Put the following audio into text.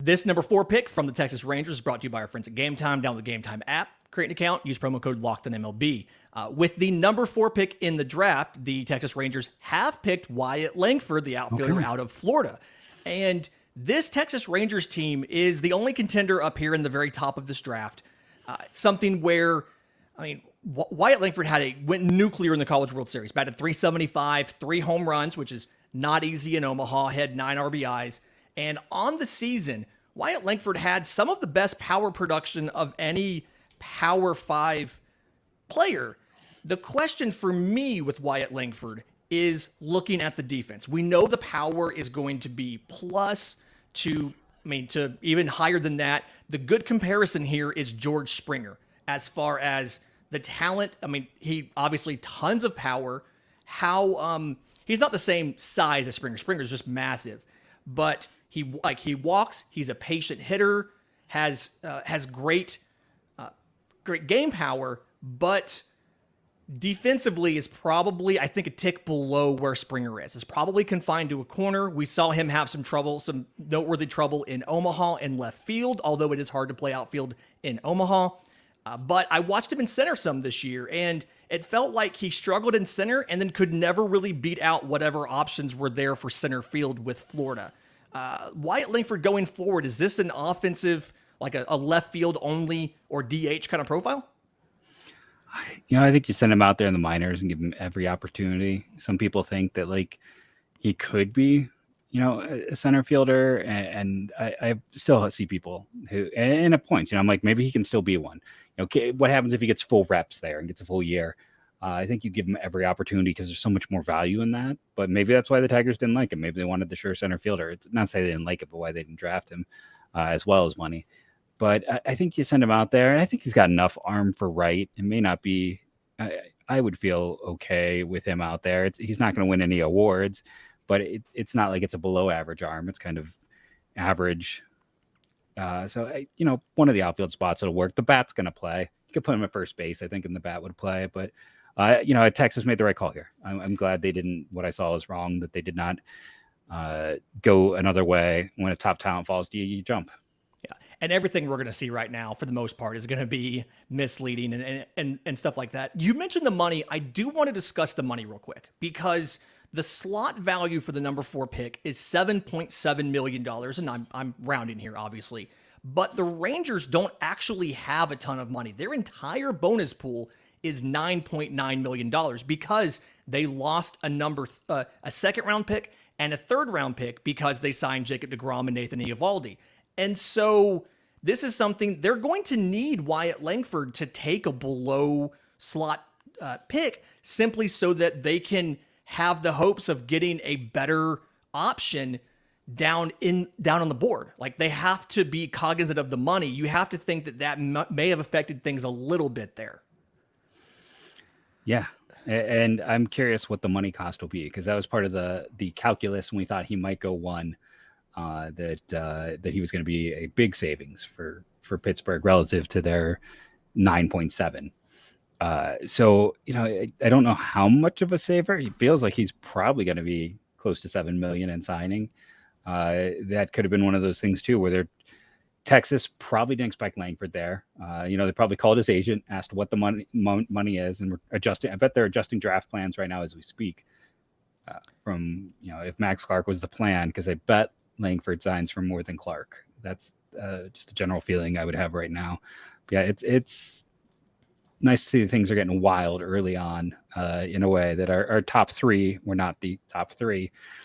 This number 4 pick from the Texas Rangers is brought to you by our friends at Gametime. Download the Gametime app, create an account, use promo code LOCKEDONMLB. With the number 4 pick in the draft, the Texas Rangers have picked Wyatt Langford, the outfielder out of Florida. And this Texas Rangers team is the only contender up here in the very top of this draft. Something where, I mean, Wyatt Langford went nuclear in the College World Series, batted .375, 3 home runs, which is not easy in Omaha, had 9 RBIs. And on the season, Wyatt Langford had some of the best power production of any Power 5 player. The question for me with Wyatt Langford is looking at the defense. We know the power is going to be plus to even higher than that. The good comparison here is George Springer as far as the talent. I mean, he obviously tons of power. He's not the same size as Springer. Springer's just massive, but he walks. He's a patient hitter. Has great game power, but defensively is probably, I think, a tick below where Springer is. It's probably confined to a corner. We saw him have some noteworthy trouble in Omaha in left field, although it is hard to play outfield in Omaha. But I watched him in center some this year, and it felt like he struggled in center and then could never really beat out whatever options were there for center field with Florida. Wyatt Langford going forward, is this an offensive, like a left field only or DH kind of profile? I think you send him out there in the minors and give him every opportunity. Some people think that he could be, a center fielder, and I still see people who, and at points, I'm like, maybe he can still be one. Okay, what happens if he gets full reps there and gets a full year? I think you give him every opportunity because there's so much more value in that. But maybe that's why the Tigers didn't like him. Maybe they wanted the sure center fielder. It's not to say they didn't like it, but why they didn't draft him as well as money. But I think you send him out there, and I think he's got enough arm for right. It may not be. I would feel okay with him out there. He's not going to win any awards, but it's not like it's a below average arm. It's kind of average. So one of the outfield spots will work. The bat's going to play. You could put him at first base, I think, and the bat would play. But Texas made the right call here. I'm glad they didn't. What I saw was wrong, that they did not go another way. When a top talent falls to you, you jump. Yeah, and everything we're going to see right now, for the most part, is going to be misleading and stuff like that. You mentioned the money. I do want to discuss the money real quick, because the slot value for the number 4 pick is $7.7 million, and I'm rounding here, obviously. But the Rangers don't actually have a ton of money. Their entire bonus pool is $9.9 million because they lost a second-round pick and a third-round pick because they signed Jacob deGrom and Nathan Eovaldi. And so this is something they're going to need Wyatt Langford to take a below slot pick, simply so that they can have the hopes of getting a better option down on the board. Like, they have to be cognizant of the money. You have to think that may have affected things a little bit there. Yeah. And I'm curious what the money cost will be, because that was part of the calculus when we thought he might go 1. That he was going to be a big savings for Pittsburgh relative to their 9.7. So, I don't know how much of a saver. He feels like he's probably going to be close to $7 million in signing. That could have been one of those things too, where Texas probably didn't expect Langford there. They probably called his agent, asked what the money is, and we're adjusting. I bet they're adjusting draft plans right now as we speak. From if Max Clark was the plan, because I bet Langford signs for more than Clark. That's just a general feeling I would have right now. But yeah, it's nice to see things are getting wild early on in a way that our top 3 were not the top 3.